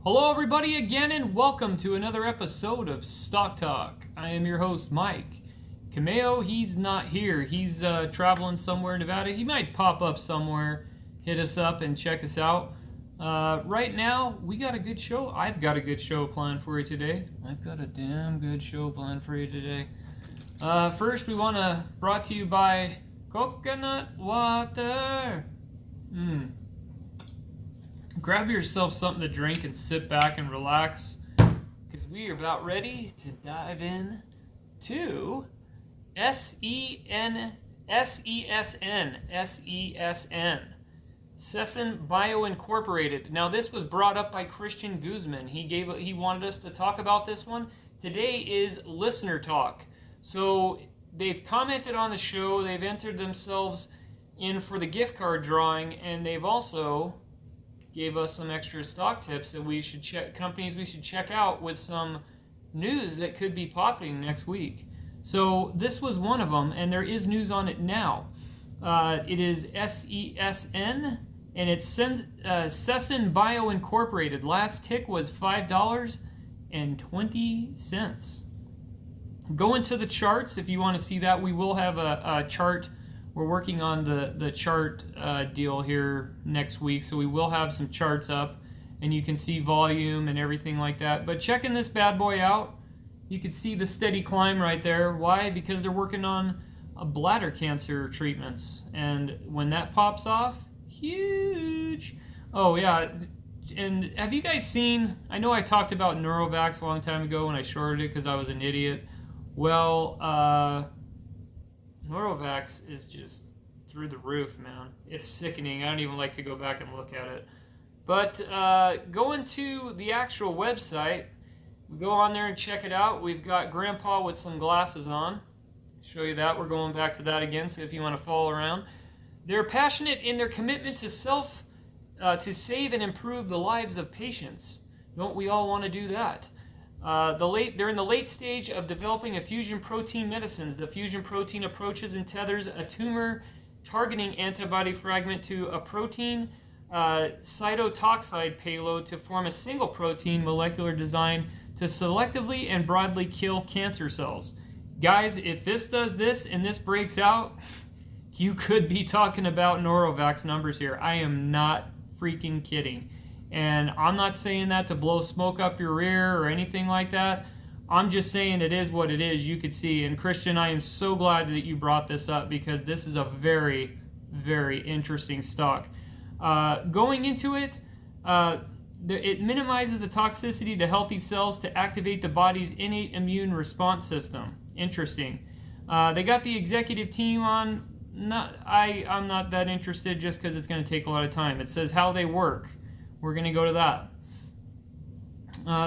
Hello everybody again and welcome to another episode of Stock Talk. I am your host Mike. Cameo, he's not here. He's traveling somewhere in Nevada. He might pop up somewhere, hit us up and check us out. Right now, we got a good show. I've got a good show planned for you today. I've got a damn good show planned for you today. First, we want to brought to you by coconut water. Grab yourself something to drink and sit back and relax, because we are about ready to dive in to SESN, SESN Bio Incorporated. Now, this was brought up by Christian Guzman. He wanted us to talk about this one. Today is listener talk. So they've commented on the show, they've entered themselves in for the gift card drawing, and they've also gave us some extra stock tips that we should check, companies we should check out with some news that could be popping next week. So this was one of them, and there is news on it now. It is SESN, and it's SESN Bio Incorporated. Last tick was $5.20. Go into the charts if you want to see that. We will have a chart. We're working on the chart deal here next week, so we will have some charts up, and you can see volume and everything like that. But checking this bad boy out, you can see the steady climb right there. Why? Because they're working on bladder cancer treatments, and when that pops off, huge. Oh yeah, and have you guys seen, I know I talked about Neurovax a long time ago when I shorted it because I was an idiot. Well, Neurovax is just through the roof, man. It's sickening. I don't even like to go back and look at it. But going to the actual website, go on there and check it out. We've got Grandpa with some glasses on. Show you that. We're going back to that again, so if you want to follow around. They're passionate in their commitment to to save and improve the lives of patients. Don't we all want to do that? They're in the late stage of developing a fusion protein medicines. The fusion protein approaches and tethers a tumor-targeting antibody fragment to a protein cytotoxide payload to form a single protein molecular design to selectively and broadly kill cancer cells. Guys, if this does this and this breaks out, you could be talking about Neurovax numbers here. I am not freaking kidding. And I'm not saying that to blow smoke up your rear or anything like that. I'm just saying it is what it is. You could see. And Christian, I am so glad that you brought this up, because this is a very, very interesting stock. Going into it, it minimizes the toxicity to healthy cells to activate the body's innate immune response system. Interesting. They got the executive team on. I'm not that interested, just because it's going to take a lot of time. It says how they work. We're going to go to that.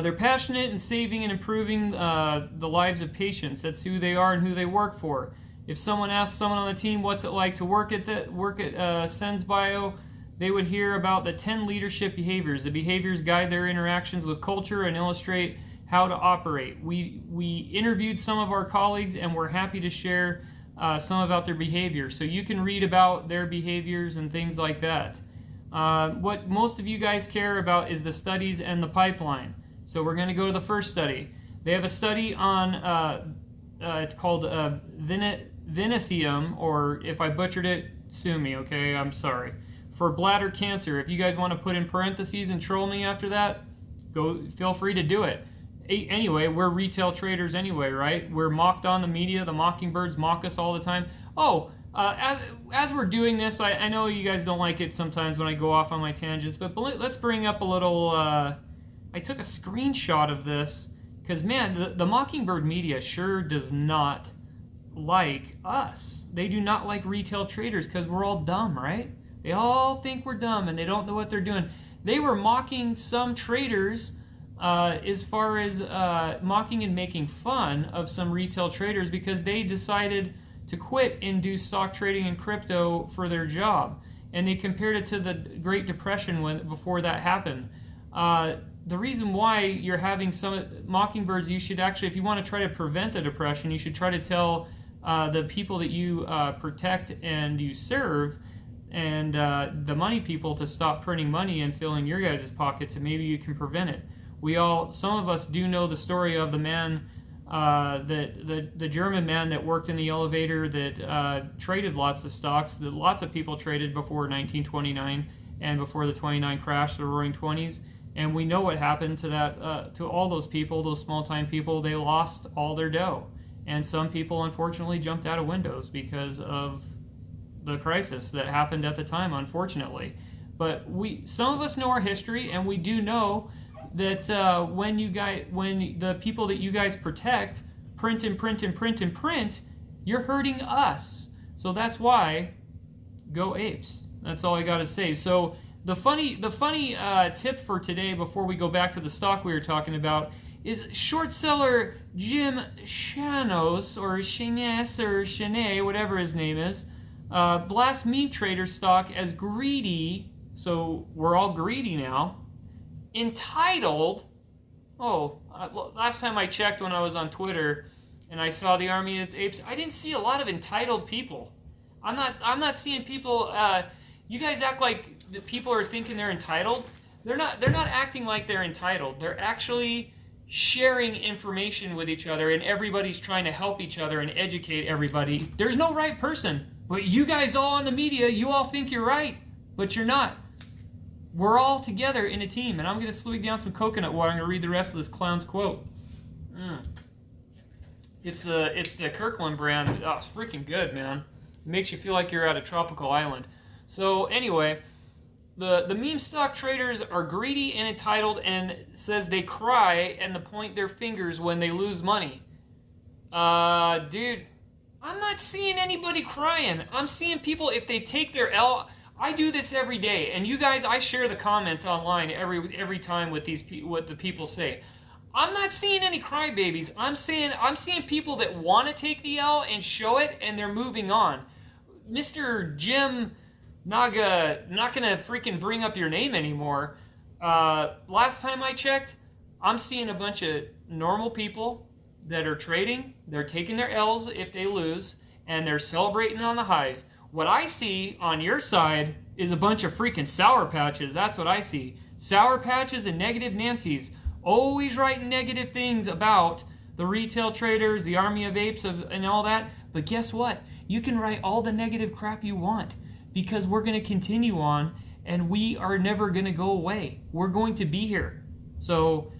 They're passionate in saving and improving the lives of patients. That's who they are and who they work for. If someone asks someone on the team what's it like to work at SESN Bio, they would hear about the 10 leadership behaviors. The behaviors guide their interactions with culture and illustrate how to operate. We interviewed some of our colleagues, and we're happy to share some about their behaviors. So you can read about their behaviors and things like that. What most of you guys care about is the studies and the pipeline. So we're going to go to the first study. They have a study on, it's called Vinicium, or if I butchered it, sue me, okay? I'm sorry. For bladder cancer. If you guys want to put in parentheses and troll me after that, feel free to do it. Anyway, we're retail traders anyway, right? We're mocked on the media. The mockingbirds mock us all the time. Oh, as we're doing this, I know you guys don't like it sometimes when I go off on my tangents, but let's bring up a little, I took a screenshot of this, because man, the mockingbird media sure does not like us. They do not like retail traders, because we're all dumb, right? They all think we're dumb, and they don't know what they're doing. They were mocking some traders, as far as mocking and making fun of some retail traders, because they decided to quit and do stock trading and crypto for their job. And they compared it to the Great Depression before that happened. The reason why you're having some mockingbirds, you should actually, if you want to try to prevent a depression, you should try to tell the people that you protect and you serve and the money people to stop printing money and filling your guys' pockets, and maybe you can prevent it. Some of us do know the story of the man, the German man that worked in the elevator that traded lots of stocks that lots of people traded before 1929 and before the 29 crash, the Roaring '20s. And we know what happened to that, to all those people, those small-time people. They lost all their dough, and some people unfortunately jumped out of windows because of the crisis that happened at the time, unfortunately. But some of us know our history, and we do know that when the people that you guys protect print and print and print and print, you're hurting us. So that's why, go apes. That's all I got to say. So the funny tip for today, before we go back to the stock we were talking about, is short seller Jim Chanos, or Chanes, or Chanet, whatever his name is, blasts meme trader stock as greedy. So we're all greedy now. Entitled, last time I checked when I was on Twitter and I saw the Army of Apes, I didn't see a lot of entitled people. I'm not seeing people, you guys act like the people are thinking they're entitled. They're not acting like they're entitled. They're actually sharing information with each other, and everybody's trying to help each other and educate everybody. There's no right person, but you guys all on the media, you all think you're right, but you're not. We're all together in a team, and I'm going to swig down some coconut water. I'm going to read the rest of this clown's quote. It's the Kirkland brand. Oh, it's freaking good, man. It makes you feel like you're at a tropical island. So anyway, the meme stock traders are greedy and entitled, and says they cry and point their fingers when they lose money. Dude, I'm not seeing anybody crying. I'm seeing people, if they take their L. I do this every day, and you guys, I share the comments online every time with what the people say. I'm not seeing any crybabies. I'm seeing people that want to take the L and show it, and they're moving on. Mr. Jim Naga, not gonna freaking bring up your name anymore. Last time I checked, I'm seeing a bunch of normal people that are trading. They're taking their L's if they lose, and they're celebrating on the highs. What I see on your side is a bunch of freaking Sour Patches. That's what I see. Sour Patches and negative Nancys. Always writing negative things about the retail traders, the Army of Apes, and all that. But guess what? You can write all the negative crap you want, because we're going to continue on, and we are never going to go away. We're going to be here. So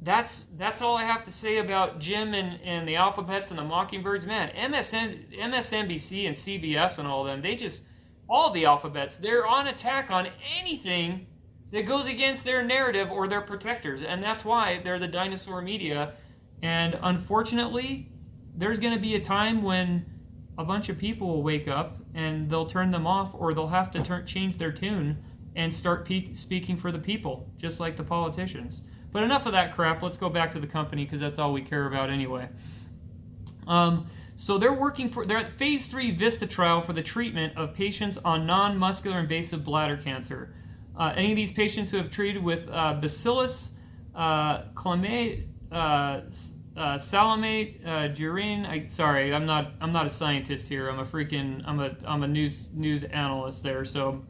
that's all I have to say about Jim and the Alphabets and the Mockingbirds. Man, MSNBC and CBS and all of them, all the Alphabets, they're on attack on anything that goes against their narrative or their protectors. And that's why they're the dinosaur media. And unfortunately, there's going to be a time when a bunch of people will wake up and they'll turn them off, or they'll have to change their tune and start speaking for the people, just like the politicians. But enough of that crap. Let's go back to the company, because that's all we care about anyway. So they're at phase 3 VISTA trial for the treatment of patients on non-muscular invasive bladder cancer. Any of these patients who have treated with Bacillus Salame Jurine. Sorry, I'm not a scientist here. I'm a news analyst there. So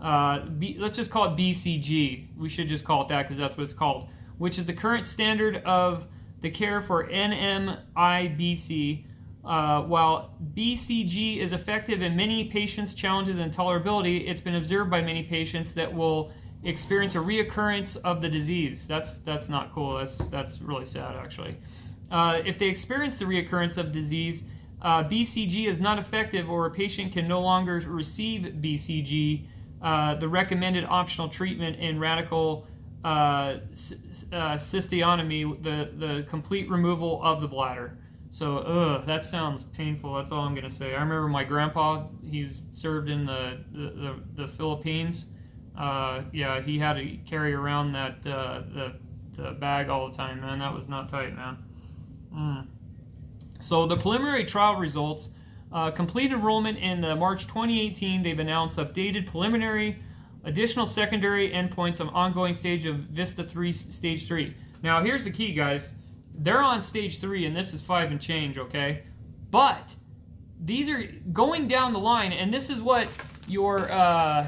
let's just call it BCG. We should just call it that, because that's what it's called, which is the current standard of the care for NMIBC. While BCG is effective in many patients' challenges and tolerability, it's been observed by many patients that will experience a reoccurrence of the disease. That's not cool. That's really sad, actually. If they experience the reoccurrence of disease, BCG is not effective, or a patient can no longer receive BCG, the recommended optional treatment in radical cystectomy, the complete removal of the bladder. So, that sounds painful. That's all I'm going to say. I remember my grandpa, he's served in the Philippines. Yeah, he had to carry around that the bag all the time, man. That was not tight, man. So the preliminary trial results, complete enrollment in March 2018. They've announced updated preliminary additional secondary endpoints of ongoing stage of VISTA 3, stage 3. Now, here's the key, guys. They're on stage 3, and this is 5 and change, okay? But these are going down the line, and this is what your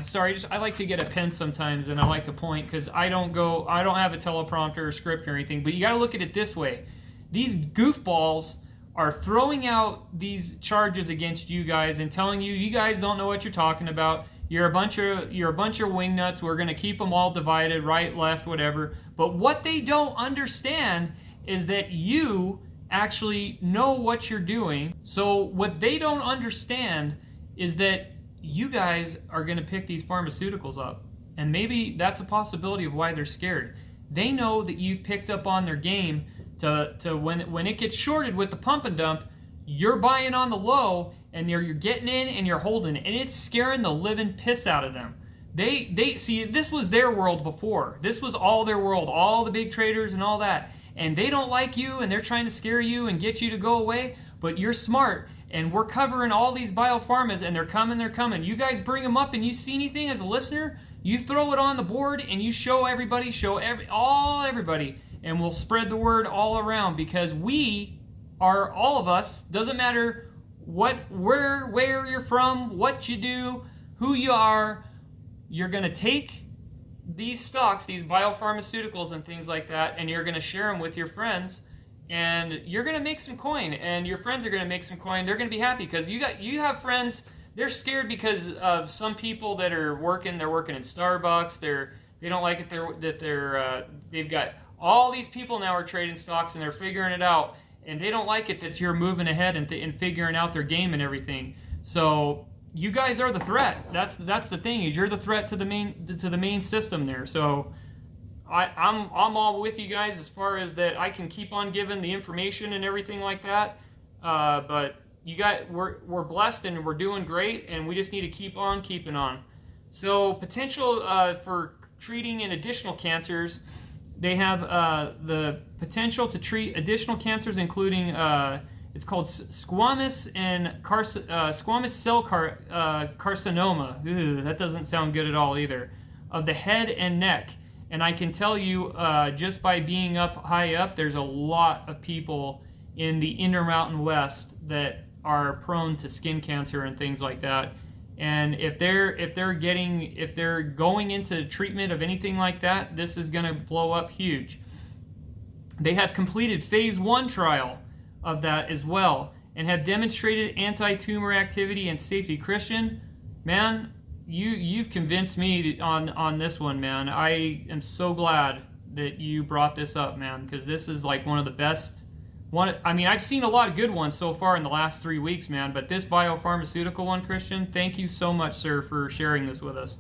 sorry, I like to get a pen sometimes, and I like to point because I don't have a teleprompter or script or anything. But you got to look at it this way: these goofballs are throwing out these charges against you guys and telling you guys don't know what you're talking about. You're a bunch of wingnuts. We're gonna keep them all divided, right, left, whatever. But what they don't understand is that you actually know what you're doing. So what they don't understand is that you guys are going to pick these pharmaceuticals up. And maybe that's a possibility of why they're scared. They know that you've picked up on their game to when it gets shorted with the pump and dump, you're buying on the low and you're getting in and you're holding it. And it's scaring the living piss out of them. They see, this was their world before. This was all their world, all the big traders and all that. And they don't like you and they're trying to scare you and get you to go away, but you're smart. And we're covering all these biopharmas, and they're coming. You guys bring them up, and you see anything as a listener, you throw it on the board, and you show everybody, everybody, and we'll spread the word all around, because we are, all of us, doesn't matter where you're from, what you do, who you are, you're going to take these stocks, these biopharmaceuticals and things like that, and you're going to share them with your friends. And you're going to make some coin, and your friends are going to make some coin. They're going to be happy because you have friends. They're scared because of some people that are working. They're working in Starbucks. They don't like it. They've got all these people now are trading stocks, and they're figuring it out. And they don't like it that you're moving ahead and figuring out their game and everything. So you guys are the threat. That's the thing, is you're the threat to the main system there. So I'm all with you guys as far as that. I can keep on giving the information and everything like that, but we're blessed and we're doing great, and we just need to keep on keeping on. So potential for treating in additional cancers, they have the potential to treat additional cancers, including it's called squamous cell carcinoma. Ew, that doesn't sound good at all either, of the head and neck. And I can tell you, just by being high up, there's a lot of people in the Intermountain West that are prone to skin cancer and things like that. And if they're going into treatment of anything like that, this is going to blow up huge. They have completed phase 1 trial of that as well, and have demonstrated anti-tumor activity and safety. Christian, man, You've convinced me on this one, man. I am so glad that you brought this up, man, because this is like one of the best. I mean, I've seen a lot of good ones so far in the last 3 weeks, man, but this biopharmaceutical one, Christian, thank you so much, sir, for sharing this with us.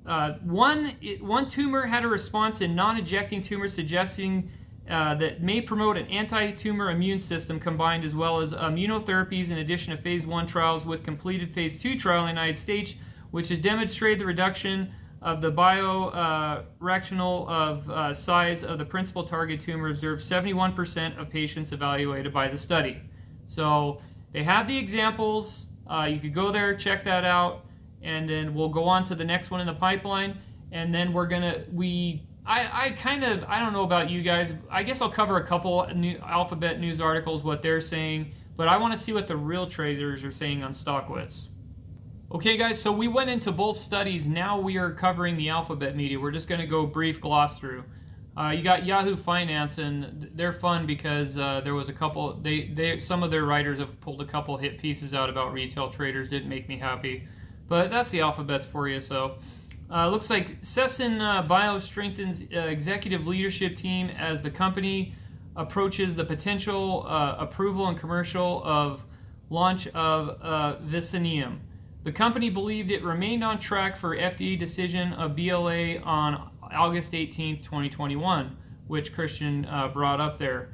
One tumor had a response in non-ejecting tumors, suggesting that may promote an anti-tumor immune system combined, as well as immunotherapies, in addition to phase 1 trials with completed phase 2 trial in the United States, which has demonstrated the reduction of the bioreactional of size of the principal target tumor observed 71% of patients evaluated by the study. So they have the examples. You could go there, check that out, and then we'll go on to the next one in the pipeline, and then I don't know about you guys. I guess I'll cover a couple new Alphabet news articles, what they're saying, but I want to see what the real traders are saying on StockWits. Okay, guys, so we went into both studies. Now we are covering the Alphabet media. We're just going to go brief gloss through. You got Yahoo Finance, and they're fun because there was a couple. Some of their writers have pulled a couple hit pieces out about retail traders. Didn't make me happy, but that's the Alphabets for you. So. Looks like SESN Bio strengthens executive leadership team as the company approaches the potential approval and commercial of launch of Vicinium. The company believed it remained on track for FDA decision of BLA on August 18, 2021, which Christian brought up there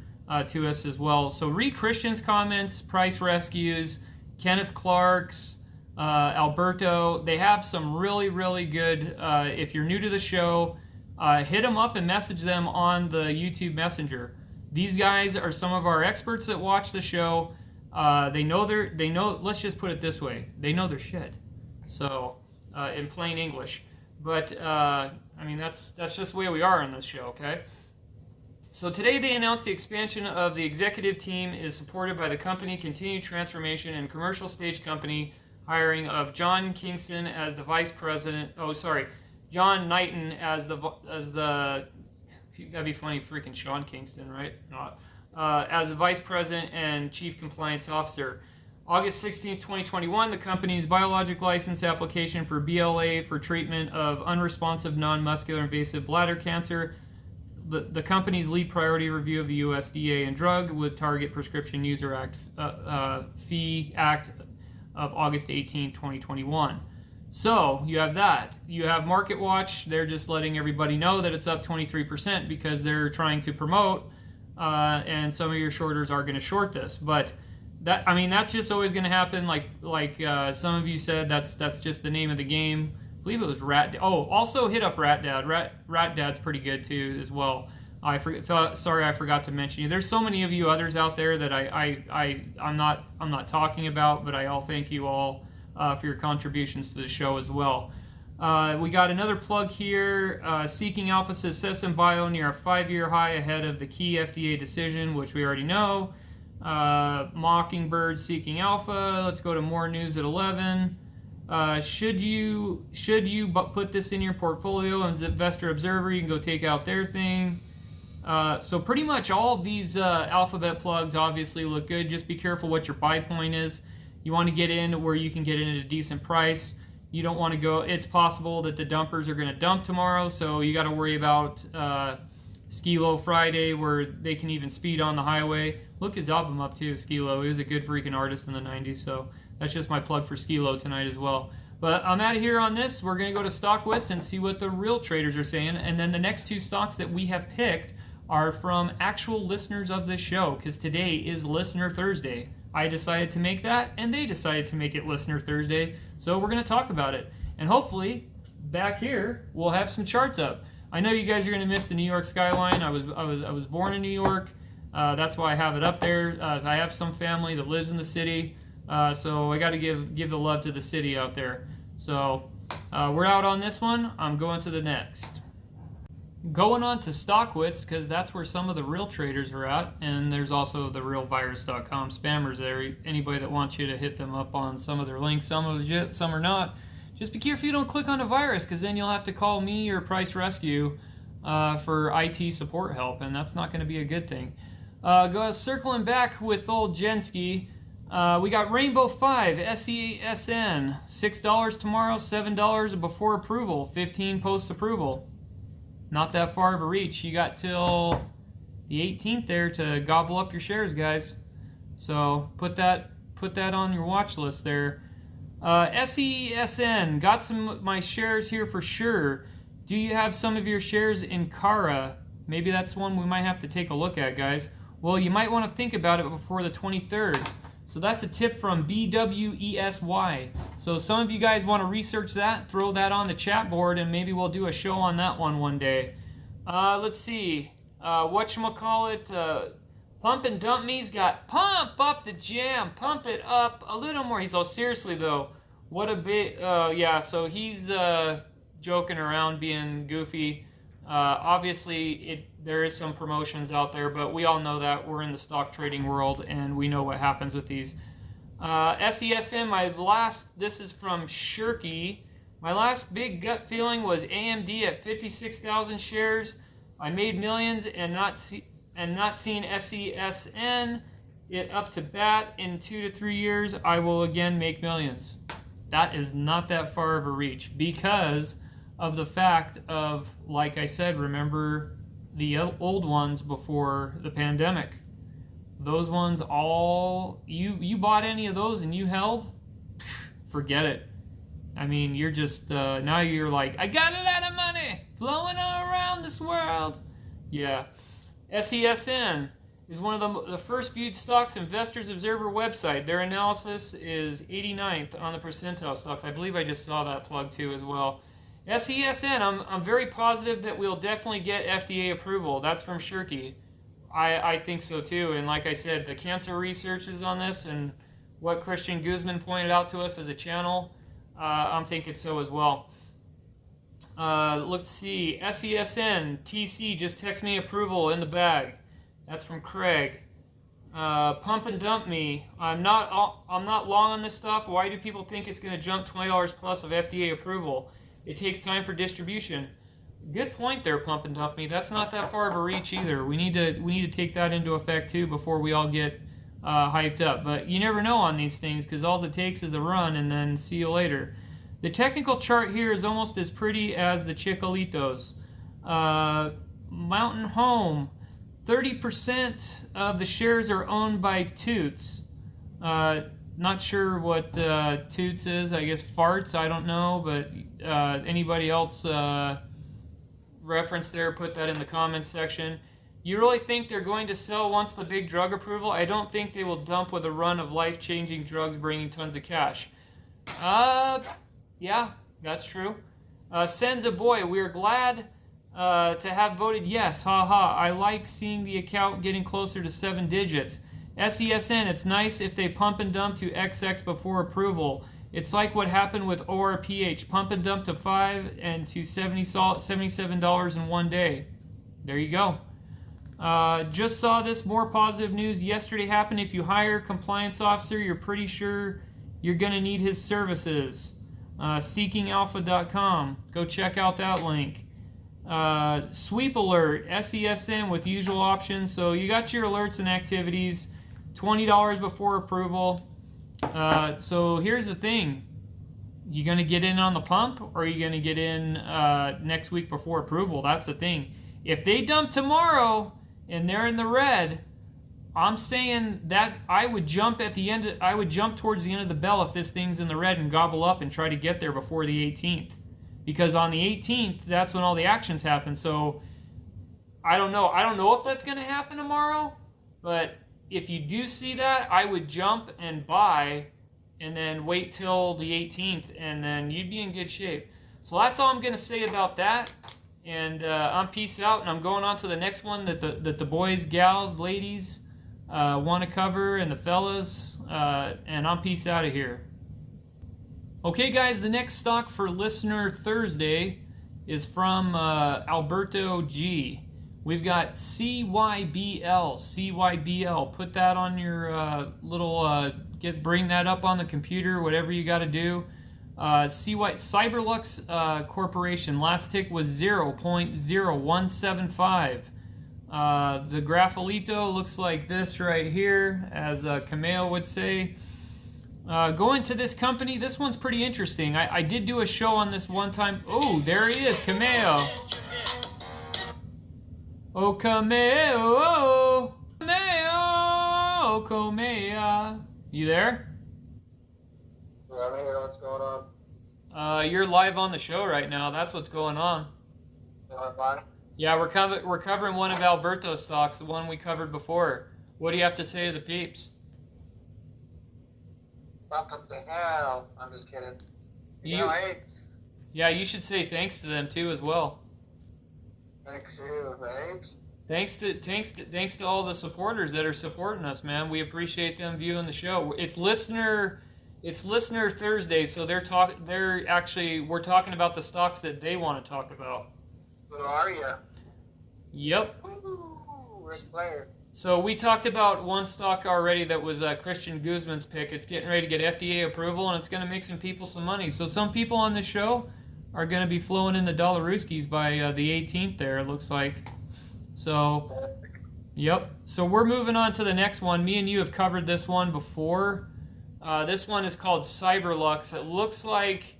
to us as well. So read Christian's comments, Price Rescues, Kenneth Clark's, Alberto. They have some really, really good, if you're new to the show, hit them up and message them on the YouTube Messenger. These guys are some of our experts that watch the show. They know, let's just put it this way, they know their shit. So, in plain English. But, I mean, that's just the way we are on this show, okay? So today they announced the expansion of the executive team is supported by the company, continued transformation, and commercial stage company hiring of John Kingston as the vice president. Oh, sorry, John Knighton as the that'd be funny, freaking Sean Kingston, right? Not as the vice president and chief compliance officer. August 16th, 2021, the company's biologic license application for BLA for treatment of unresponsive non-muscular invasive bladder cancer. The company's lead priority review of the USDA and Drug with Target Prescription User Act Fee Act of August 18, 2021. So you have that. You have Market Watch. They're just letting everybody know that it's up 23% because they're trying to promote, and some of your shorters are going to short this. But that, I mean, that's just always going to happen. Like some of you said, that's just the name of the game. I believe it was Rat. Oh, also hit up Rat Dad. Rat Dad's pretty good too as well. Sorry, I forgot to mention you. There's so many of you others out there that I'm not talking about, but I all thank you all for your contributions to the show as well. We got another plug here. Seeking Alpha says SESN Bio near a 5-year high ahead of the key FDA decision, which we already know. Mockingbird Seeking Alpha. Let's go to more news at 11. Should you put this in your portfolio and Investor Observer? You can go take out their thing. So pretty much all of these alphabet plugs obviously look good. Just be careful what your buy point is. You want to get in where you can get in at a decent price. You don't want to go. It's possible that the dumpers are going to dump tomorrow, so you got to worry about Skilo Friday, where they can even speed on the highway. Look his album up too, Skilo. He was a good freaking artist in the 90s, so that's just my plug for Skilo tonight as well. But I'm out of here on this. We're going to go to StockWits and see what the real traders are saying. And then the next two stocks that we have picked are from actual listeners of this show, because today is Listener Thursday. I decided to make that, and they decided to make it Listener Thursday. So we're going to talk about it. And hopefully, back here, we'll have some charts up. I know you guys are going to miss the New York skyline. I was born in New York. That's why I have it up there. I have some family that lives in the city. So I got to give the love to the city out there. So we're out on this one. I'm going to the next. Going on to StockWits, because that's where some of the real traders are at, and there's also the realvirus.com spammers there. Anybody that wants you to hit them up on some of their links, some are legit, some are not. Just be careful you don't click on a virus, because then you'll have to call me or Price Rescue for IT support help, and that's not going to be a good thing. Circling back with old Jensky, we got Rainbow 5, SESN, $6 tomorrow, $7 before approval, $15 post-approval. Not that far of a reach. You got till the 18th there to gobble up your shares, guys. So put that on your watch list there. SESN, got some of my shares here for sure. Do you have some of your shares in Cara? Maybe that's one we might have to take a look at, guys. Well, you might want to think about it before the 23rd. So that's a tip from BWESY. So some of you guys want to research that, throw that on the chat board, and maybe we'll do a show on that one day. Let's see. Whatchamacallit, Pump and Dump Me's got pump up the jam, pump it up a little more. He's all seriously though. What a bit, yeah, so he's joking around, being goofy. Obviously, there is some promotions out there, but we all know that. We're in the stock trading world, and we know what happens with these. SESN, this is from Shirky. My last big gut feeling was AMD at 56,000 shares. I made millions and not seen SESN it up to bat in 2 to 3 years. I will again make millions. That is not that far of a reach because of the fact of, like I said, remember the old ones before the pandemic. Those ones all, you bought any of those and you held? Forget it. I mean, you're just, now you're like, I got a lot of money flowing all around this world. Yeah. SESN is one of the first viewed stocks Investors Observer website. Their analysis is 89th on the percentile stocks. I believe I just saw that plug too as well. SESN, I'm very positive that we'll definitely get FDA approval. That's from Shirky. I think so too. And like I said, the cancer research is on this, and what Christian Guzman pointed out to us as a channel, I'm thinking so as well. Let's see. SESN, TC just text me approval in the bag. That's from Craig. Pump and dump me. I'm not long on this stuff. Why do people think it's going to jump $20 plus of FDA approval? It takes time for distribution. Good point there, pump and dump me. That's not that far of a reach either. We need to take that into effect too before we all get hyped up. But you never know on these things, because all it takes is a run and then see you later. The technical chart here is almost as pretty as the Chicolitos. Mountain Home, 30% of the shares are owned by Toots. Not sure what Toots is. I guess farts. I don't know. But anybody else reference there, put that in the comments section. You really think they're going to sell once the big drug approval? I don't think they will dump with a run of life-changing drugs bringing tons of cash. Yeah, that's true. Senza boy, we are glad to have voted yes. Haha, I like seeing the account getting closer to 7 digits. SESN, it's nice if they pump and dump to XX before approval. It's like what happened with ORPH. Pump and dump to 5 and to $77 in one day. There you go. Just saw this. More positive news yesterday happened. If you hire a compliance officer, you're pretty sure you're going to need his services. SeekingAlpha.com. Go check out that link. Sweep alert. SESN with usual options. So you got your alerts and activities. $20 before approval. So here's the thing. You going to get in on the pump, or are you going to get in next week before approval? That's the thing. If they dump tomorrow and they're in the red, I'm saying that I would jump at the end. I would jump towards the end of the bell if this thing's in the red and gobble up and try to get there before the 18th. Because on the 18th, that's when all the actions happen. So I don't know. I don't know if that's going to happen tomorrow, but if you do see that, I would jump and buy and then wait till the 18th, and then you'd be in good shape. So that's all I'm going to say about that. And I'm peace out, and I'm going on to the next one that the boys, gals, ladies want to cover, and the fellas, and I'm peace out of here. Okay, guys, the next stock for Listener Thursday is from Alberto G. We've got CYBL. CYBL. Put that on your little, bring that up on the computer, whatever you got to do. Cyberlux Corporation. Last tick was 0.0175. The Grapholito looks like this right here, as Kameo would say. Going to this company, this one's pretty interesting. I did do a show on this one time. Oh, there he is, Kameo. Oh, Kameo, oh, Kameo, oh, Kameo. You there? Yeah, I'm here. What's going on? You're live on the show right now. That's what's going on. Fine? Yeah, we're covering one of Alberto's stocks, the one we covered before. What do you have to say to the peeps? Welcome to hell. I'm just kidding. Apes. Yeah, you should say thanks to them too as well. Thanks to you, apes. Thanks to all the supporters that are supporting us, man. We appreciate them viewing the show. It's listener Thursday, so we're talking about the stocks that they want to talk about. Who are you? Yep. Rick Flair. So we talked about one stock already that was Christian Guzman's pick. It's getting ready to get FDA approval, and it's going to make some people some money. So some people on this show are going to be flowing in the Dollaruskis by the 18th there, it looks like. So, yep. So we're moving on to the next one. Me and you have covered this one before. This one is called Cyberlux. It looks like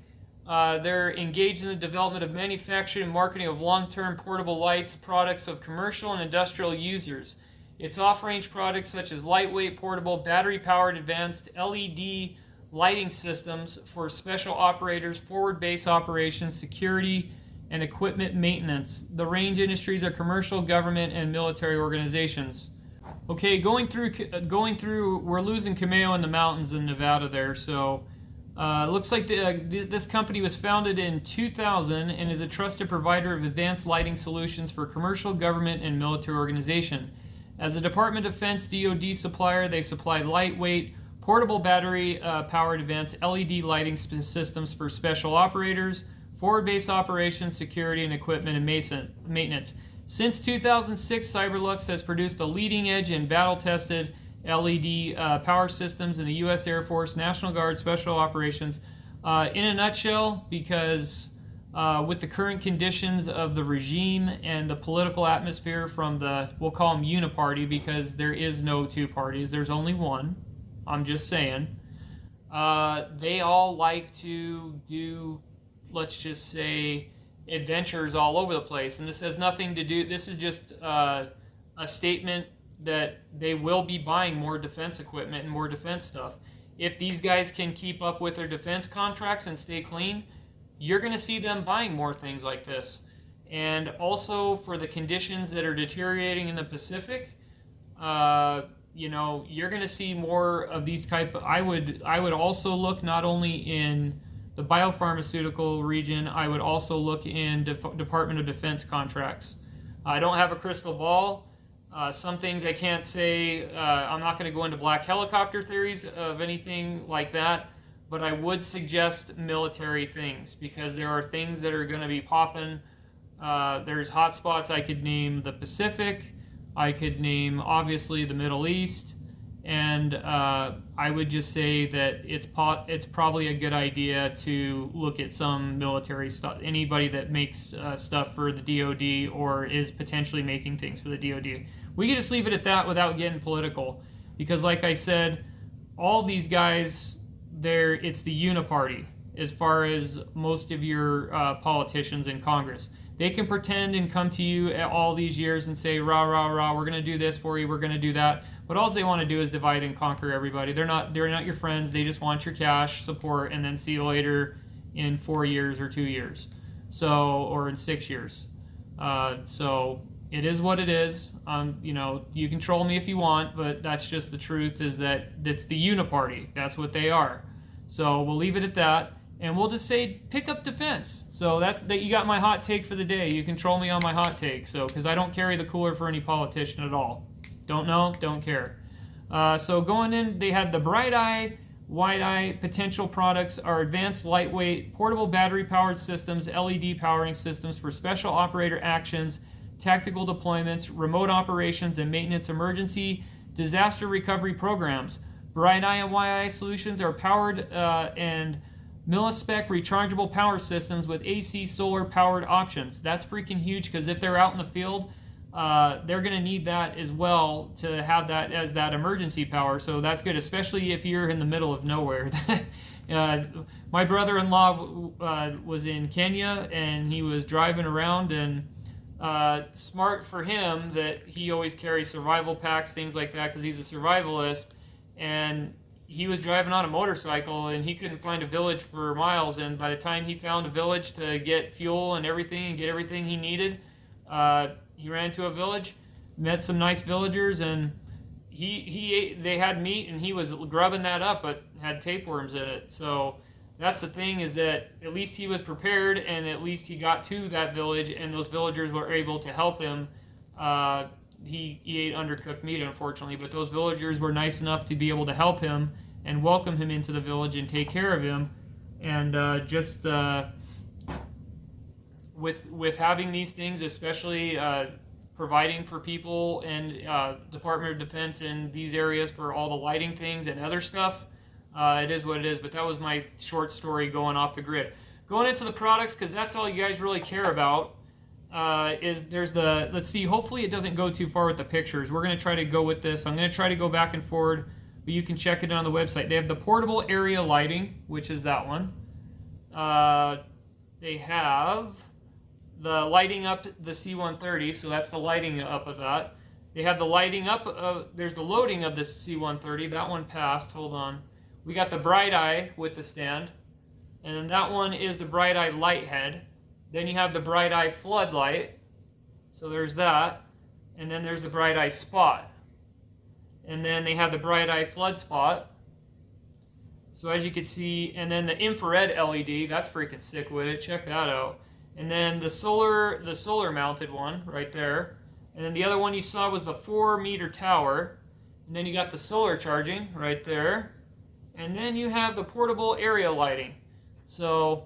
they're engaged in the development of manufacturing and marketing of long-term portable lights, products of commercial and industrial users. Its off-range products such as lightweight, portable, battery-powered advanced LED lighting systems for special operators, forward base operations, security, and equipment maintenance. The range industries are commercial, government, and military organizations. Okay, going through, we're losing Kameo in the mountains in Nevada there, so looks like this company was founded in 2000 and is a trusted provider of advanced lighting solutions for commercial, government, and military organization. As a Department of Defense DoD supplier, they supply lightweight, portable battery-powered advanced LED lighting systems for special operators, forward base operations, security, and equipment and maintenance. Since 2006, Cyberlux has produced a leading-edge and battle-tested LED power systems in the U.S. Air Force, National Guard, Special Operations. In a nutshell, because with the current conditions of the regime and the political atmosphere from the, we'll call them uniparty, because there is no two parties, there's only one, I'm just saying, they all like to do, let's just say, adventures all over the place. And this has nothing to do, this is just a statement that they will be buying more defense equipment and more defense stuff. If these guys can keep up with their defense contracts and stay clean, you're going to see them buying more things like this. And also for the conditions that are deteriorating in the Pacific, you know, you're going to see more of these type of, I would also look not only in the biopharmaceutical region, I would also look in Department of Defense contracts. I don't have a crystal ball. Some things I can't say. I'm not going to go into black helicopter theories of anything like that, but I would suggest military things, because there are things that are going to be popping. There's hot spots. I could name the Pacific. I could name, obviously, the Middle East. And I would just say that it's probably a good idea to look at some military stuff. Anybody that makes stuff for the DoD or is potentially making things for the DoD. We can just leave it at that without getting political, because like I said, all these guys, it's the uniparty as far as most of your politicians in Congress. They can pretend and come to you all these years and say, rah, rah, rah, we're going to do this for you, we're going to do that. But all they want to do is divide and conquer everybody. They're not your friends. They just want your cash, support, and then see you later in 4 years or 2 years. Or in 6 years. So it is what it is. You know, you can troll me if you want, but that's just the truth, is that it's the uniparty. That's what they are. So we'll leave it at that. And we'll just say, pick up defense. So that you got my hot take for the day. You can troll me on my hot take. So, because I don't carry the cooler for any politician at all. Don't know, don't care. So going in, they had the Bright Eye, Wide Eye potential products are advanced, lightweight, portable battery-powered systems, LED powering systems for special operator actions, tactical deployments, remote operations, and maintenance emergency disaster recovery programs. Bright Eye and Wide Eye solutions are powered and millispec rechargeable power systems with AC solar powered options. That's freaking huge, because if they're out in the field, they're going to need that as well to have that as that emergency power. So that's good, especially if you're in the middle of nowhere. My brother-in-law was in Kenya, and he was driving around, and smart for him that he always carries survival packs, things like that, because he's a survivalist. And he was driving on a motorcycle, and he couldn't find a village for miles. And by the time he found a village to get fuel and everything and get everything he needed, he ran into a village, met some nice villagers, and they had meat, and he was grubbing that up, but had tapeworms in it. So that's the thing, is that at least he was prepared, and at least he got to that village, and those villagers were able to help him. He ate undercooked meat, unfortunately, but those villagers were nice enough to be able to help him and welcome him into the village and take care of him. And with having these things, especially providing for people and Department of Defense in these areas for all the lighting things and other stuff, it is what it is. But that was my short story going off the grid. Going into the products, because that's all you guys really care about. Let's see, hopefully it doesn't go too far with the pictures. We're going to try to go with this. I'm going to try to go back and forward, but you can check it on the website. They have the portable area lighting, which is that one. They have the lighting up the C-130, so that's the lighting up of that. They have the lighting up of, there's the loading of the C-130. That one passed, hold on. We got the Bright Eye with the stand, and then that one is the Bright Eye light head. Then you have the Bright Eye floodlight, so there's that, and then there's the Bright Eye spot. And then they have the Bright Eye flood spot. So as you can see, and then the infrared LED, that's freaking sick with it, check that out. And then the solar mounted one right there. And then the other one you saw was the 4-meter tower. And then you got the solar charging right there. And then you have the portable area lighting. So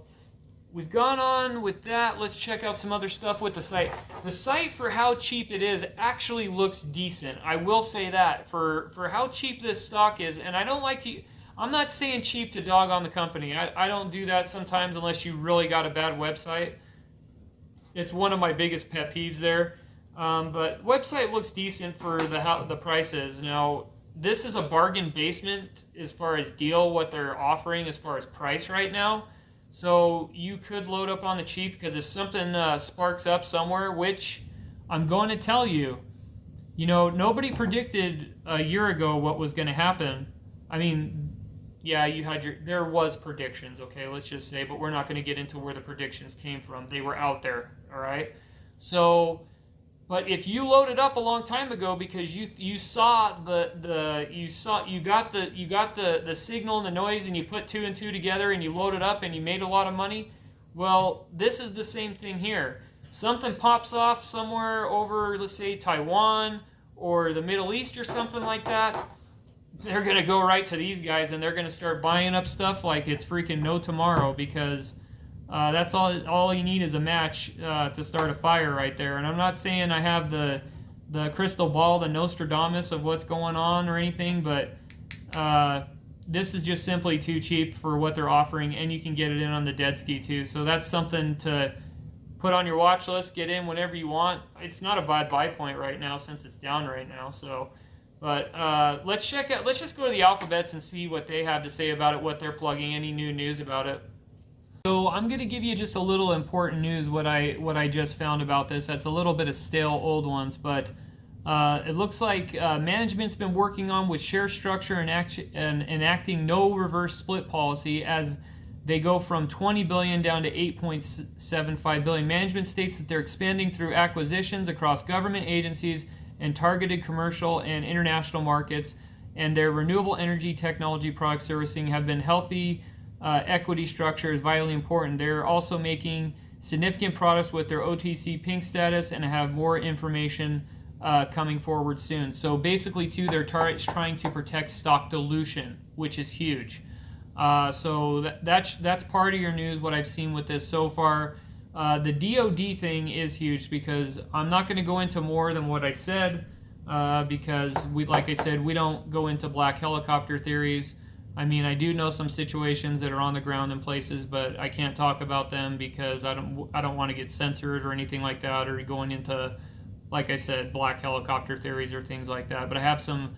we've gone on with that. Let's check out some other stuff with the site. The site, for how cheap it is, actually looks decent. I will say that for how cheap this stock is, and I don't like to. I'm not saying cheap to dog on the company. I don't do that sometimes unless you really got a bad website. It's one of my biggest pet peeves there. But website looks decent for the prices. Now, this is a bargain basement as far as deal, what they're offering as far as price right now. So you could load up on the cheap, because if something sparks up somewhere, which I'm going to tell you, nobody predicted a year ago what was going to happen. I mean, yeah, there was predictions, okay, let's just say, but we're not going to get into where the predictions came from. They were out there, all right? So, but if you loaded up a long time ago because you saw you got the signal and the noise, and you put 2 and 2 together and you loaded up and you made a lot of money, well, this is the same thing here. Something pops off somewhere over, let's say, Taiwan or the Middle East or something like that. They're going to go right to these guys, and they're going to start buying up stuff like it's freaking no tomorrow, because that's all you need is a match to start a fire right there. And I'm not saying I have the crystal ball, the Nostradamus of what's going on or anything, but this is just simply too cheap for what they're offering, and you can get it in on the dead ski too. So that's something to put on your watch list, get in whenever you want. It's not a bad buy point right now since it's down right now, so... But let's just go to the alphabets and see what they have to say about it, what they're plugging, any new news about it. So I'm going to give you just a little important news, what I just found about this. That's a little bit of stale old ones, but it looks like management's been working on with share structure and enacting no reverse split policy as they go from 20 billion down to 8.75 billion. Management states that they're expanding through acquisitions across government agencies and targeted commercial and international markets, and their renewable energy technology product servicing have been healthy. Equity structure is vitally important. They're also making significant products with their OTC pink status and have more information coming forward soon. So basically, too, they're trying to protect stock dilution, which is huge. So that's part of your news, what I've seen with this so far. The DOD thing is huge, because I'm not going to go into more than what I said, because like I said, we don't go into black helicopter theories. I mean, I do know some situations that are on the ground in places, but I can't talk about them because I don't want to get censored or anything like that, or going into, like I said, black helicopter theories or things like that. But I have some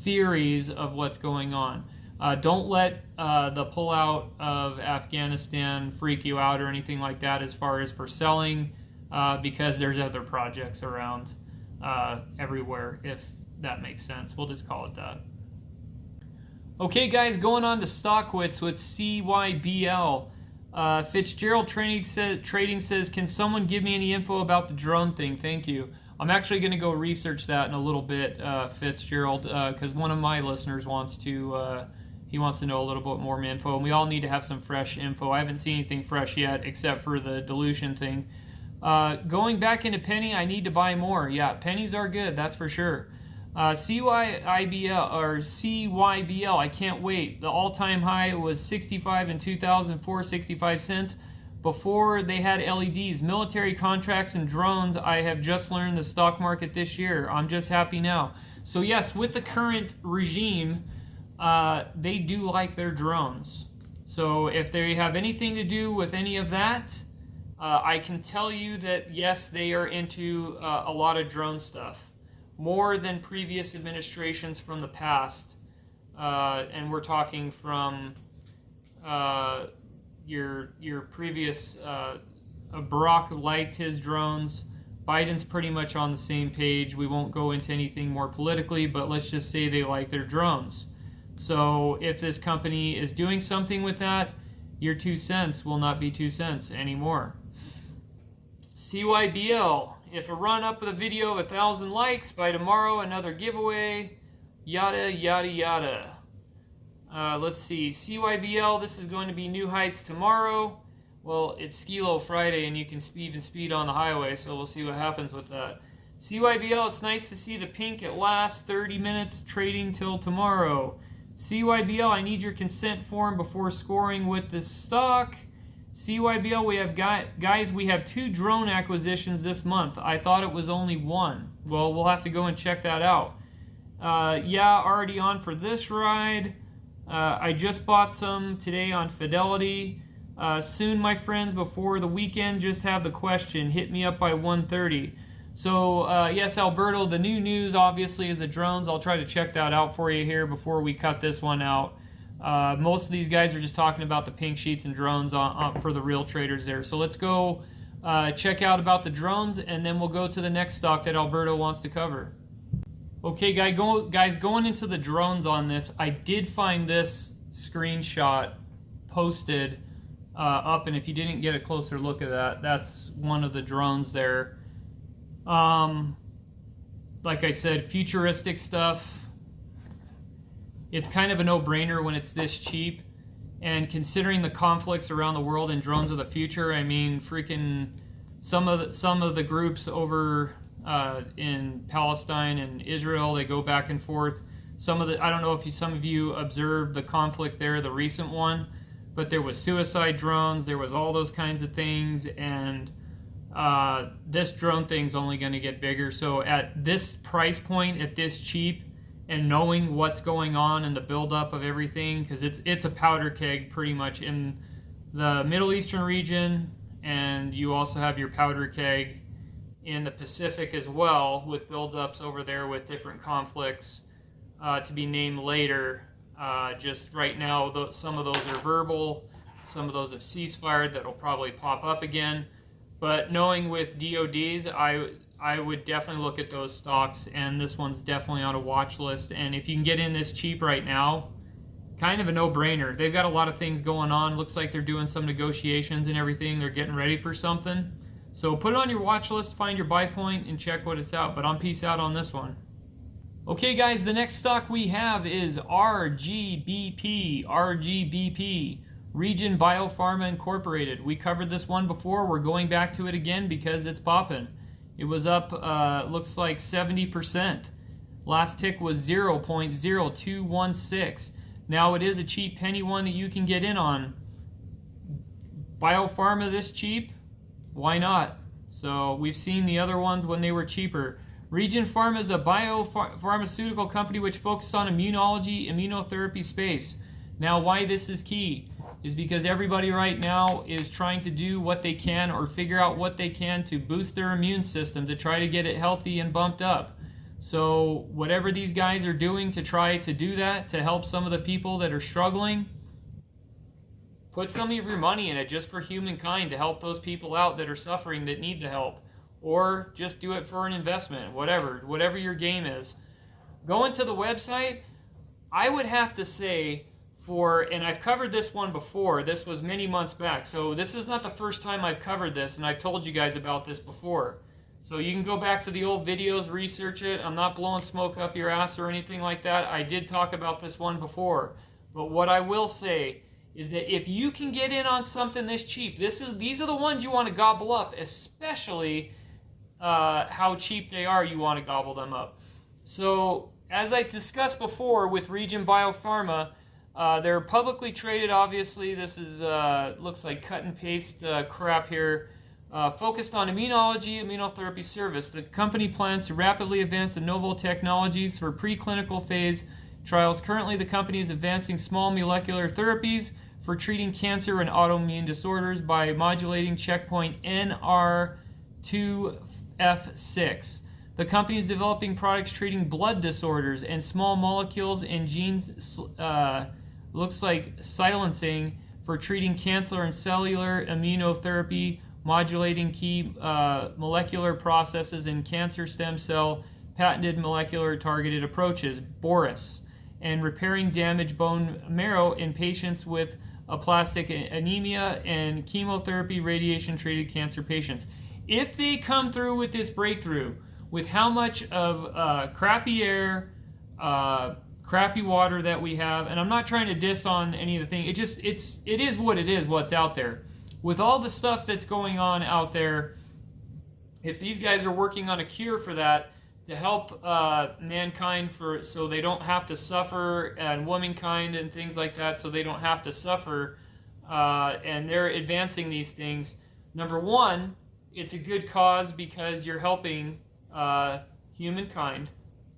theories of what's going on. Don't let the pullout of Afghanistan freak you out or anything like that as far as for selling, because there's other projects around everywhere, if that makes sense. We'll just call it that. Okay, guys, going on to Stockwits with CYBL. Fitzgerald Trading says, can someone give me any info about the drone thing? Thank you. I'm actually going to go research that in a little bit, Fitzgerald, because one of my listeners wants to... He wants to know a little bit more info, and we all need to have some fresh info. I haven't seen anything fresh yet, except for the dilution thing. Going back into penny, I need to buy more. Yeah, pennies are good, that's for sure. CYBL, I can't wait. The all-time high was 65 in 2004, 65 cents. Before they had LEDs, military contracts, and drones, I have just learned the stock market this year. I'm just happy now. So yes, with the current regime, they do like their drones. So if they have anything to do with any of that, I can tell you that yes, they are into a lot of drone stuff, more than previous administrations from the past. And we're talking from your previous Barack liked his drones. Biden's pretty much on the same page. We won't go into anything more politically, but let's just say they like their drones. So if this company is doing something with that, your 2 cents will not be 2 cents anymore. CYBL, if a run up with a video of 1,000 likes by tomorrow, another giveaway, yada, yada, yada. Let's see, CYBL, this is going to be new heights tomorrow. Well, it's Skilo Friday, and you can even speed on the highway, so we'll see what happens with that. CYBL, it's nice to see the pink at last. 30 minutes trading till tomorrow. CYBL, I need your consent form before scoring with this stock. CYBL, we have guys, we have 2 drone acquisitions this month. I thought it was only 1. Well, we'll have to go and check that out. Yeah, already on for this ride. I just bought some today on Fidelity. Soon, my friends, before the weekend, just have the question. Hit me up by 1:30. So, yes, Alberto, the new news, obviously, is the drones. I'll try to check that out for you here before we cut this one out. Most of these guys are just talking about the pink sheets and drones for the real traders there. So let's go check out about the drones, and then we'll go to the next stock that Alberto wants to cover. Okay, guys, going into the drones on this, I did find this screenshot posted up, and if you didn't get a closer look at that, that's one of the drones there. Like I said, futuristic stuff. It's kind of a no-brainer when it's this cheap, and considering the conflicts around the world and drones of the future, I mean, freaking some of the groups over in Palestine and Israel, they go back and forth. I don't know if some of you observed the conflict there, the recent one, but there was suicide drones, there was all those kinds of things, and this drone thing's only going to get bigger. So at this price point, at this cheap, and knowing what's going on in the buildup of everything, because it's a powder keg pretty much in the Middle Eastern region, and you also have your powder keg in the Pacific as well, with buildups over there with different conflicts to be named later. Just right now, some of those are verbal, some of those have ceasefire that'll probably pop up again. But knowing with DODs, I would definitely look at those stocks, and this one's definitely on a watch list. And if you can get in this cheap right now, kind of a no-brainer. They've got a lot of things going on. Looks like they're doing some negotiations and everything. They're getting ready for something. So put it on your watch list, find your buy point, and check what it's out. But I'm peace out on this one. Okay, guys, the next stock we have is RGBP. RGBP. Region Biopharma Incorporated. We covered this one before. We're going back to it again because it's popping. It was up, looks like 70%. Last tick was 0.0216. Now it is a cheap penny one that you can get in on. Biopharma this cheap? Why not? So we've seen the other ones when they were cheaper. Region Pharma is a biopharmaceutical company which focuses on immunology, immunotherapy space. Now why this is key is because everybody right now is trying to do what they can or figure out what they can to boost their immune system to try to get it healthy and bumped up. So whatever these guys are doing to try to do that, to help some of the people that are struggling, put some of your money in it just for humankind to help those people out that are suffering, that need the help. Or just do it for an investment, whatever your game is. Going to the website, I would have to say, and I've covered this one before, this was many months back, so this is not the first time I've covered this, and I've told you guys about this before. So you can go back to the old videos, research it. I'm not blowing smoke up your ass or anything like that. I did talk about this one before. But what I will say is that if you can get in on something this cheap, these are the ones you want to gobble up, especially how cheap they are, you want to gobble them up. So as I discussed before with Region Biopharma, they're publicly traded, obviously. This is looks like cut and paste crap here. Focused on immunology, immunotherapy service. The company plans to rapidly advance the novel technologies for preclinical phase trials. Currently, the company is advancing small molecular therapies for treating cancer and autoimmune disorders by modulating checkpoint NR2F6. The company is developing products treating blood disorders and small molecules and genes, looks like silencing, for treating cancer and cellular immunotherapy, modulating key molecular processes in cancer stem cell, patented molecular targeted approaches, Boris, and repairing damaged bone marrow in patients with aplastic anemia and chemotherapy radiation treated cancer patients. If they come through with this breakthrough, with how much of crappy air, crappy water that we have, and I'm not trying to diss on any of the thing. It is what it is, what's out there. With all the stuff that's going on out there, if these guys are working on a cure for that to help mankind so they don't have to suffer, and womankind and things like that, so they don't have to suffer and they're advancing these things. Number one, it's a good cause because you're helping humankind.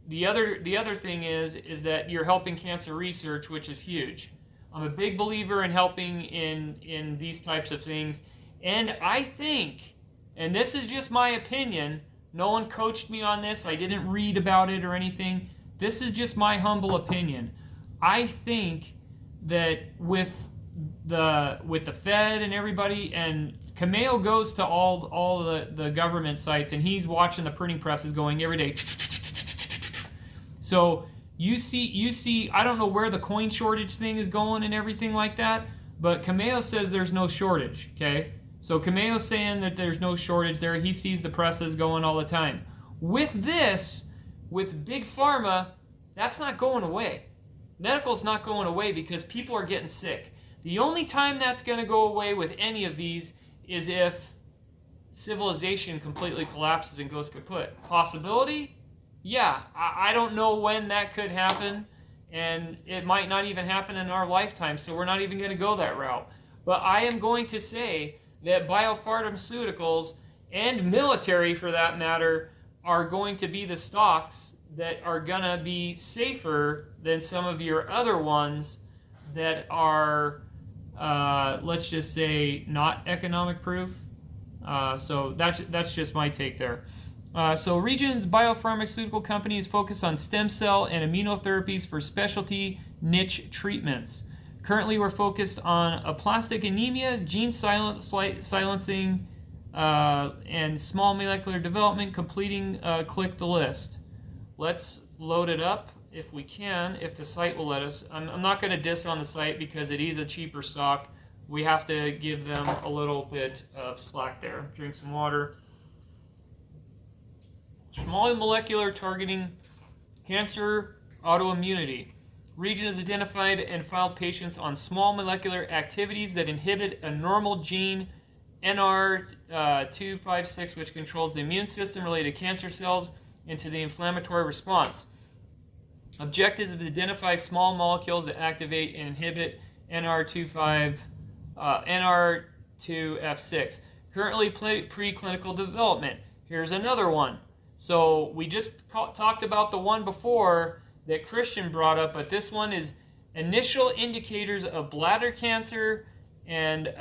The other thing is that you're helping cancer research, which is huge. I'm a big believer in helping in these types of things, and I think, and this is just my opinion, no one coached me on this, I didn't read about it or anything, this is just my humble opinion. I think that with the Fed and everybody, and Cameo goes to all the government sites, and he's watching the printing presses going every day. So you see, I don't know where the coin shortage thing is going and everything like that, but Cameo says there's no shortage, okay? So Cameo's saying that there's no shortage there. He sees the presses going all the time. With this, with Big Pharma, that's not going away. Medical's not going away because people are getting sick. The only time that's going to go away with any of these is if civilization completely collapses and goes kaput. Possibility? Yeah, I don't know when that could happen, and it might not even happen in our lifetime, so we're not even going to go that route. But I am going to say that biopharmaceuticals, and military for that matter, are going to be the stocks that are going to be safer than some of your other ones that are, let's just say, not economic proof. So that's just my take there. So Region's biopharmaceutical company is focused on stem cell and immunotherapies for specialty niche treatments. Currently, we're focused on aplastic anemia, gene silencing, and small molecular development. Completing, click the list. Let's load it up if we can, if the site will let us. I'm not going to diss on the site because it is a cheaper stock. We have to give them a little bit of slack there. Drink some water. Small molecular targeting cancer autoimmunity. Region has identified and filed patients on small molecular activities that inhibit a normal gene, NR256, which controls the immune system related to cancer cells into the inflammatory response. Objectives is to identify small molecules that activate and inhibit NR2F6. Currently preclinical development. Here's another one. So we just talked about the one before that Christian brought up, but this one is initial indicators of bladder cancer and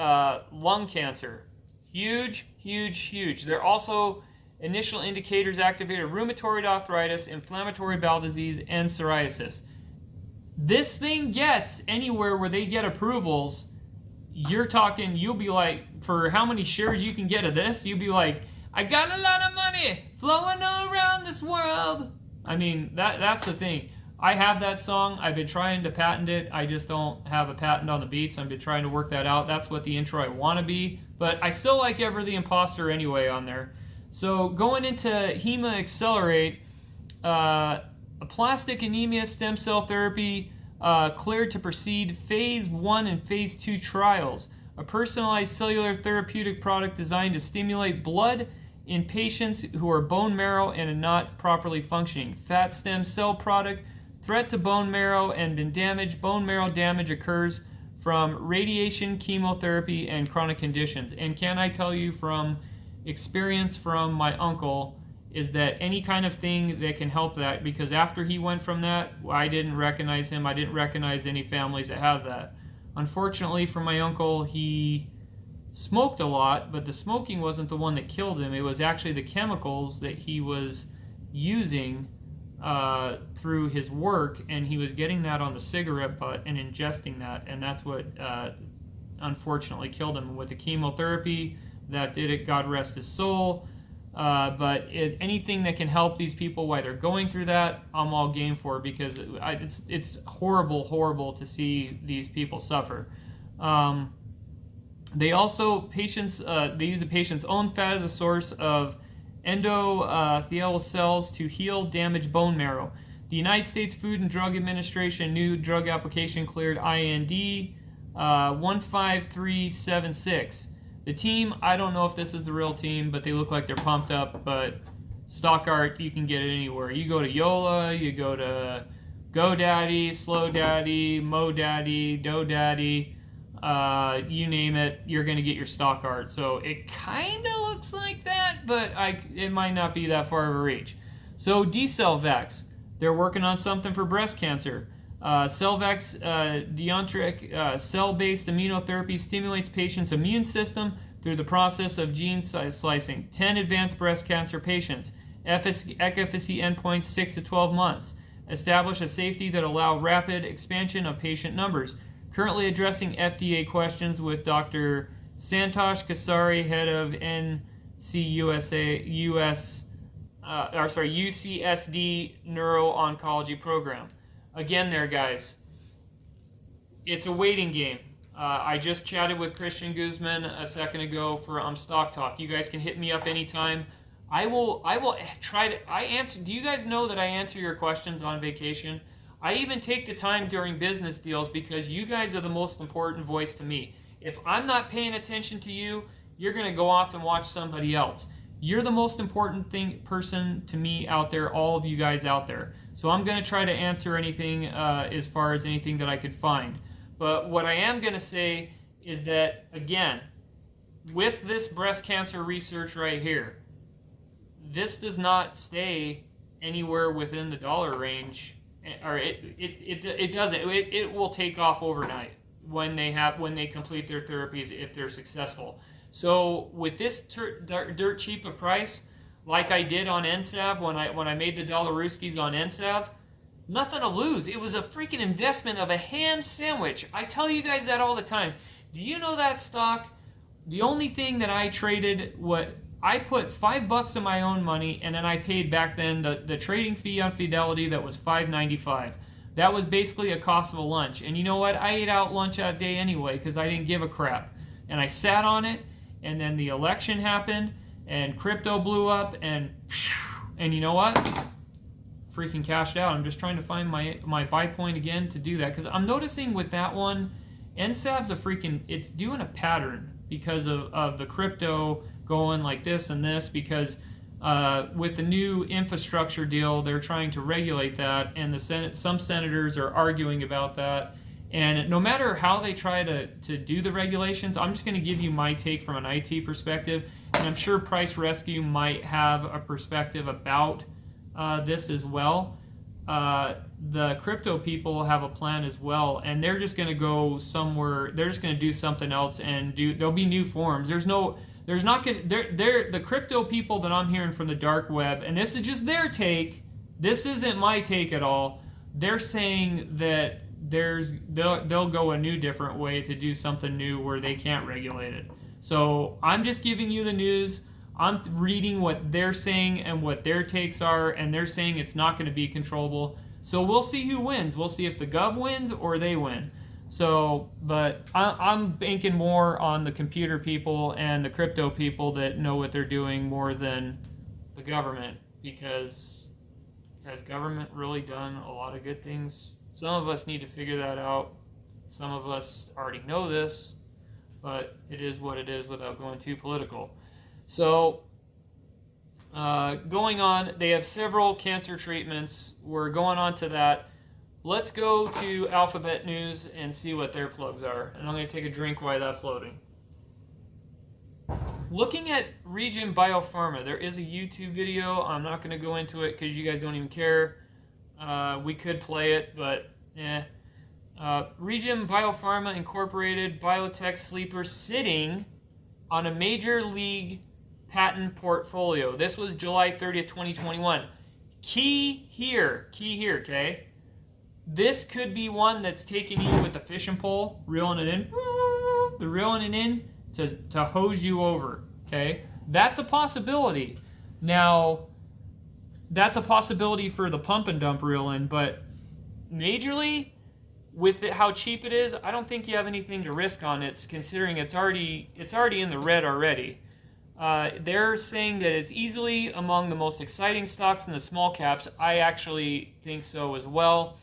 lung cancer. Huge, huge, huge. They're also initial indicators activated rheumatoid arthritis, inflammatory bowel disease, and psoriasis. This thing gets anywhere where they get approvals. You're talking, you'll be like, for how many shares you can get of this, you'll be like, I got a lot of money flowing around this world. I mean, that's the thing. I have that song. I've been trying to patent it. I just don't have a patent on the beats. I've been trying to work that out. That's what the intro I want to be. But I still like Ever the Imposter anyway on there. So going into Hema Accelerate, aplastic anemia stem cell therapy cleared to proceed phase 1 and phase 2 trials. A personalized cellular therapeutic product designed to stimulate blood in patients who are bone marrow and are not properly functioning. Fat stem cell product, threat to bone marrow and been damaged. Bone marrow damage occurs from radiation, chemotherapy, and chronic conditions. And can I tell you from experience from my uncle is that any kind of thing that can help that, because after he went from that, I didn't recognize him. I didn't recognize any families that have that. Unfortunately for my uncle, he smoked a lot, but the smoking wasn't the one that killed him. It was actually the chemicals that he was using through his work, and he was getting that on the cigarette butt and ingesting that, and that's what unfortunately killed him. With the chemotherapy, that did it, God rest his soul. But anything that can help these people while they're going through that, I'm all game for, because it's horrible to see these people suffer. They also, they use the patient's own fat as a source of endothelial cells to heal damaged bone marrow. The United States Food and Drug Administration new drug application cleared IND 15376. The team, I don't know if this is the real team, but they look like they're pumped up. But stock art, you can get it anywhere. You go to Yola, you go to GoDaddy, Slow Daddy, MoDaddy, DoDaddy. you name it, you're going to get your stock art. So it kind of looks like that, but it might not be that far of a reach. So D-Cellvex, they're working on something for breast cancer. Cellvex deontric cell-based immunotherapy stimulates patients' immune system through the process of gene slicing. 10 advanced breast cancer patients. Efficacy endpoints 6 to 12 months. Establish a safety that allow rapid expansion of patient numbers. Currently addressing FDA questions with Dr. Santosh Kasari, head of UCSD Neuro-Oncology Program. Again there, guys, it's a waiting game. I just chatted with Christian Guzman a second ago for Stock Talk. You guys can hit me up anytime. I will try to answer. Do you guys know that I answer your questions on vacation? I even take the time during business deals because you guys are the most important voice to me. If I'm not paying attention to you, you're going to go off and watch somebody else. You're the most important person to me out there, all of you guys out there. So I'm going to try to answer anything as far as anything that I could find. But what I am going to say is that, again, with this breast cancer research right here, this does not stay anywhere within the dollar range, or it doesn't. It will take off overnight when they complete their therapies if they're successful. So with this dirt cheap of price, like I did on NSAV when I made the Dollaruskis on NSAV, nothing to lose. It was a freaking investment of a ham sandwich. I tell you guys that all the time. Do you know that stock? The only thing that I traded, I put $5 of my own money, and then I paid back then the trading fee on Fidelity that was $5.95. That was basically a cost of a lunch. And you know what? I ate out lunch that day anyway because I didn't give a crap. And I sat on it, and then the election happened, and crypto blew up, and you know what? Freaking cashed out. I'm just trying to find my buy point again to do that because I'm noticing with that one, NSAV's it's doing a pattern because of the crypto going like this and this, because with the new infrastructure deal, they're trying to regulate that, and some senators are arguing about that. And no matter how they try to do the regulations, I'm just going to give you my take from an IT perspective, and I'm sure Price Rescue might have a perspective about this as well. The crypto people have a plan as well, and they're just going to go somewhere. They're just going to do something else, and there'll be new forms. The crypto people that I'm hearing from the dark web, and this is just their take. This isn't my take at all. They're saying that they'll go a new different way to do something new where they can't regulate it. So I'm just giving you the news. I'm reading what they're saying and what their takes are, and they're saying it's not going to be controllable. So we'll see who wins. We'll see if the gov wins or they win. So, but I'm banking more on the computer people and the crypto people that know what they're doing more than the government, because has government really done a lot of good things? Some of us need to figure that out. Some of us already know this, but it is what it is without going too political. So, going on, they have several cancer treatments. We're going on to that. Let's go to Alphabet News and see what their plugs are. And I'm going to take a drink while that's loading. Looking at Regen Biopharma, there is a YouTube video. I'm not going to go into it because you guys don't even care. We could play it, but Regen Biopharma Incorporated biotech sleeper sitting on a major league patent portfolio. This was July 30th, 2021. Key here, okay? This could be one that's taking you with the fishing pole, reeling it in to hose you over, okay? That's a possibility. Now, that's a possibility for the pump and dump reeling, but majorly, with how cheap it is, I don't think you have anything to risk on it, considering it's already in the red already. They're saying that it's easily among the most exciting stocks in the small caps. I actually think so as well.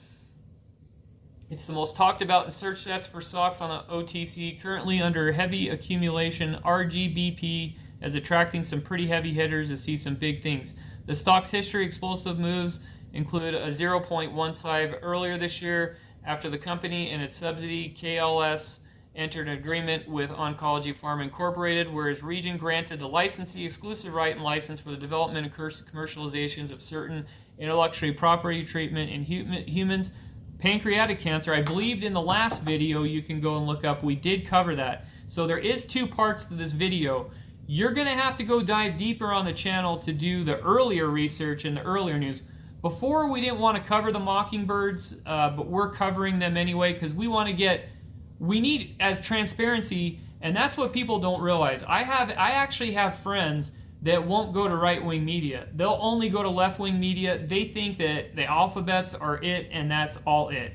It's the most talked about in search sets for stocks on the OTC, currently under heavy accumulation. RGBP is attracting some pretty heavy hitters to see some big things. The stock's history explosive moves include a 0.15 earlier this year after the company and its subsidiary KLS entered an agreement with Oncology Pharma Incorporated, whereas Region granted the licensee exclusive right and license for the development and commercializations of certain intellectual property treatment in humans. Pancreatic cancer, I believed in the last video, you can go and look up, we did cover that. So there is 2 parts to this video. You're going to have to go dive deeper on the channel to do the earlier research and the earlier news. Before, we didn't want to cover the mockingbirds, but we're covering them anyway because we need as transparency, and that's what people don't realize. I actually have friends that won't go to right-wing media. They'll only go to left-wing media. They think that the alphabets are it, and that's all it.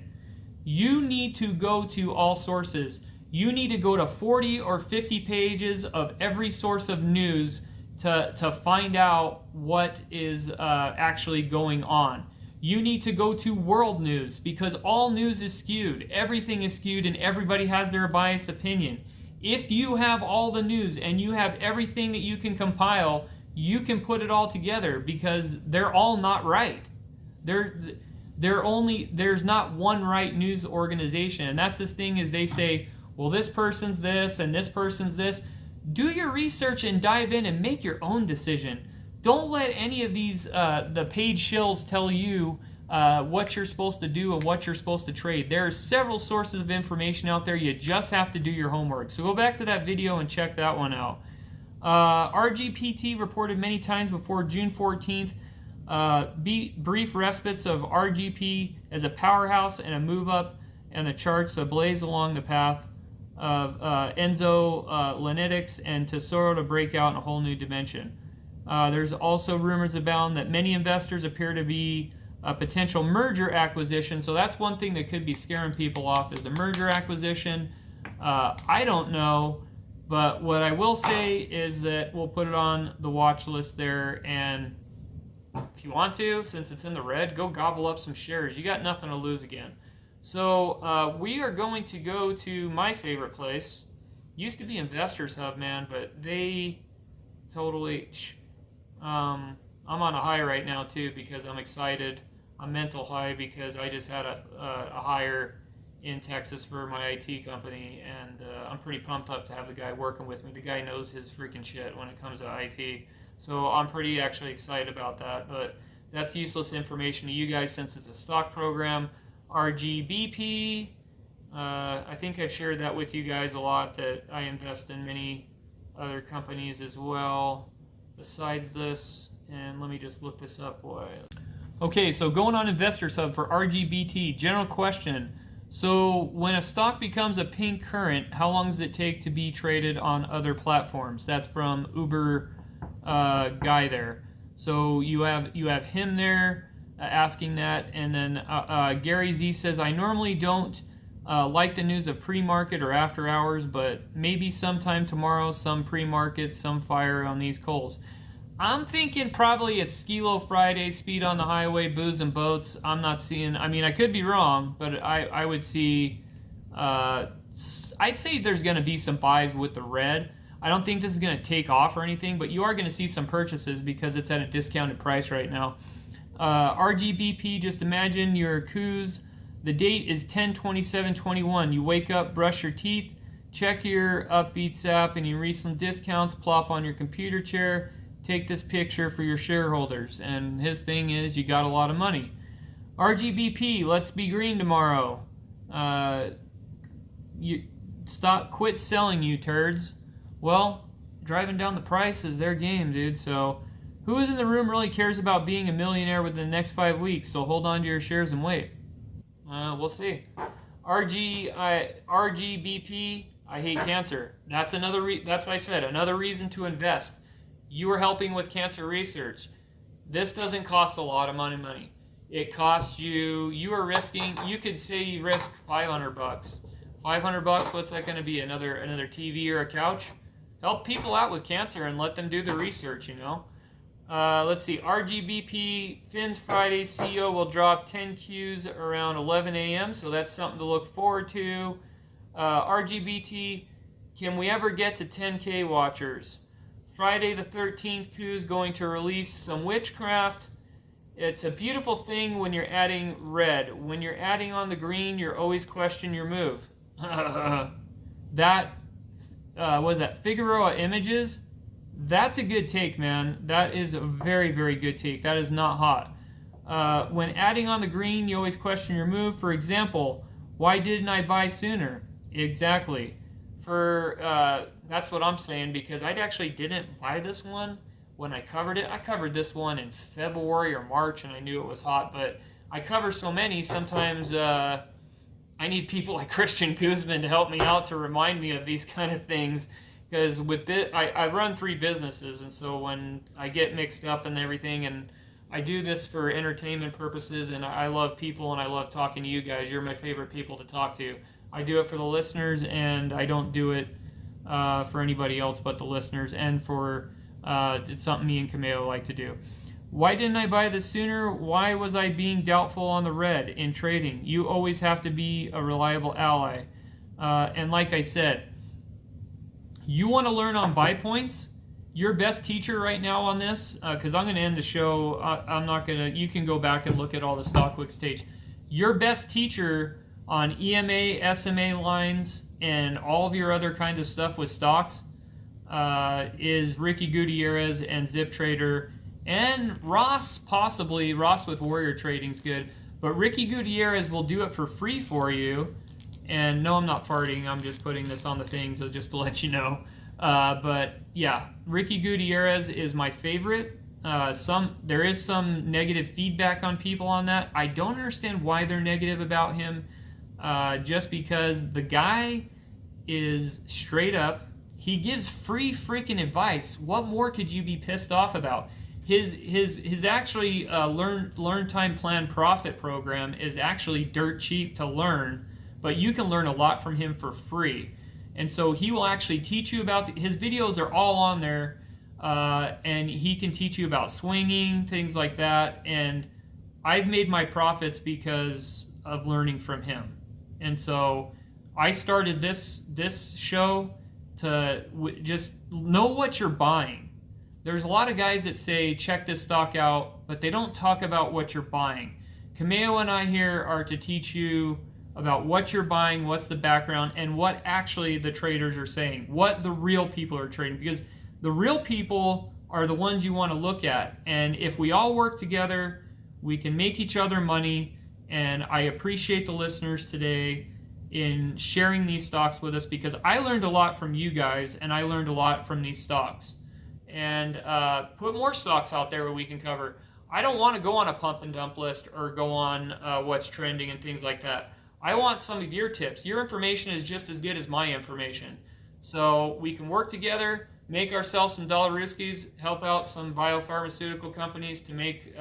You need to go to all sources. You need to go to 40 or 50 pages of every source of news to find out what is actually going on. You need to go to world news because all news is skewed. Everything is skewed and everybody has their biased opinion. If you have all the news and you have everything that you can compile, you can put it all together because they're all not right. There's not one right news organization. And that's this thing is they say, well, this person's this and this person's this. Do your research and dive in and make your own decision. Don't let any of these, the paid shills tell you what you're supposed to do and what you're supposed to trade. There are several sources of information out there. You just have to do your homework. So go back to that video and check that one out. RGPT reported many times before June 14th. Brief respites of RGP as a powerhouse and a move up and the charts ablaze along the path of enzolanetics and Tesoro to break out in a whole new dimension. There's also rumors abound that many investors appear to be a potential merger acquisition. So that's one thing that could be scaring people off is the merger acquisition. I don't know, but what I will say is that we'll put it on the watch list there. And if you want to, since it's in the red, go gobble up some shares. You got nothing to lose again. So we are going to go to my favorite place. Used to be Investors Hub, man, but they totally... I'm on a high right now too because I'm excited. I'm mental high because I just had a hire in Texas for my IT company, and I'm pretty pumped up to have the guy working with me. The guy knows his freaking shit when it comes to IT, so I'm pretty actually excited about that. But that's useless information to you guys since it's a stock program. RGBP, I think I've shared that with you guys a lot, that I invest in many other companies as well besides this, and let me just look this up. Okay, so going on Investors Hub for RGBT, general question. So when a stock becomes a pink current, how long does it take to be traded on other platforms? That's from Uber guy there. So you have him there asking that, and then Gary Z says, I normally don't like the news of pre-market or after hours, but maybe sometime tomorrow, some pre-market, some fire on these coals. I'm thinking probably it's Skilo Friday, speed on the highway, booze and boats. I'm not seeing, I mean, I could be wrong, but I would see, I'd say there's going to be some buys with the red. I don't think this is going to take off or anything, but you are going to see some purchases because it's at a discounted price right now. RGBP, just imagine your coups. The date is 10/27/21. You wake up, brush your teeth, check your Upbeats app and your recent discounts, plop on your computer chair, take this picture for your shareholders. And his thing is, you got a lot of money. RGBP, let's be green tomorrow. Quit selling, you turds. Well, driving down the price is their game, dude. So who is in the room really cares about being a millionaire within the next 5 weeks? So hold on to your shares and wait. We'll see. RGBP, I hate cancer. That's that's what I said. Another reason to invest. You are helping with cancer research. This doesn't cost a lot of money. It costs you are risking, you could say you risk $500. $500, what's that going to be? Another TV or a couch? Help people out with cancer and let them do the research, you know. Let's see, RGBP, Finn's Friday, CEO will drop 10 Qs around 11 a.m., so that's something to look forward to. RGBT, can we ever get to 10K watchers? Friday the 13th, Q's going to release some witchcraft. It's a beautiful thing when you're adding red. When you're adding on the green, you're always question your move. that, was that Figueroa Images? That's a good take, man. That is a very, very good take. That is not hot. When adding on the green, you always question your move. For example, why didn't I buy sooner? Exactly. That's what I'm saying, because I actually didn't buy this one when I covered it. I covered this one in February or March, and I knew it was hot, but I cover so many, sometimes I need people like Christian Guzman to help me out to remind me of these kind of things, because I run 3 businesses, and so when I get mixed up and everything, and I do this for entertainment purposes, and I love people, and I love talking to you guys. You're my favorite people to talk to. I do it for the listeners, and I don't do it for anybody else but the listeners, and for it's something me and Cameo like to do. Why didn't I buy this sooner? Why was I being doubtful on the red in trading? You always have to be a reliable ally. And like I said, you want to learn on buy points? Your best teacher right now on this, because I'm going to end the show. I'm not going to, you can go back and look at all the StockWix stage. Your best teacher on EMA, SMA lines, and all of your other kinds of stuff with stocks is Ricky Gutierrez and Zip Trader, and Ross, possibly. Ross with Warrior Trading's good, but Ricky Gutierrez will do it for free for you. And no, I'm not farting. I'm just putting this on the thing, so just to let you know. But yeah, Ricky Gutierrez is my favorite. There is some negative feedback on people on that. I don't understand why they're negative about him. Just because the guy is straight up. He gives free freaking advice. What more could you be pissed off about? His actually learn time plan profit program is actually dirt cheap to learn, but you can learn a lot from him for free. And so he will actually teach you about his videos are all on there, and he can teach you about swinging, things like that. And I've made my profits because of learning from him. And so I started this show to just know what you're buying. There's a lot of guys that say, check this stock out, but they don't talk about what you're buying. Cameo and I here are to teach you about what you're buying, what's the background, and what actually the traders are saying, what the real people are trading, because the real people are the ones you want to look at. And if we all work together, we can make each other money. And I appreciate the listeners today in sharing these stocks with us, because I learned a lot from you guys, and I learned a lot from these stocks. And put more stocks out there where we can cover. I don't want to go on a pump and dump list or go on what's trending and things like that. I want some of your tips. Your information is just as good as my information. So we can work together, make ourselves some dollarooskies, help out some biopharmaceutical companies to make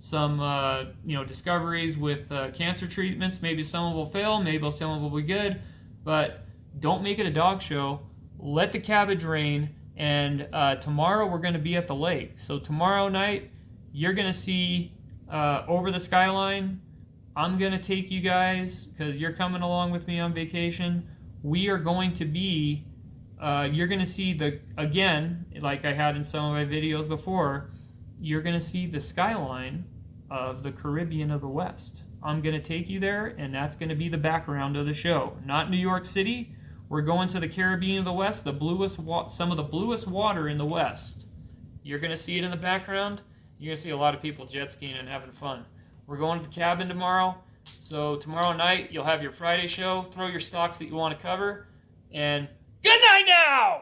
some discoveries with cancer treatments. Maybe some will fail, maybe some will be good, but don't make it a dog show. Let the cabbage rain. And tomorrow we're going to be at the lake. So tomorrow night you're going to see over the skyline. I'm going to take you guys, because you're coming along with me on vacation. We are going to be, you're going to see again, like I had in some of my videos before, you're going to see the skyline of the Caribbean of the West. I'm going to take you there, and that's going to be the background of the show. Not New York City. We're going to the Caribbean of the West, some of the bluest water in the West. You're going to see it in the background. You're going to see a lot of people jet skiing and having fun. We're going to the cabin tomorrow. So tomorrow night, you'll have your Friday show. Throw your stocks that you want to cover. And good night now!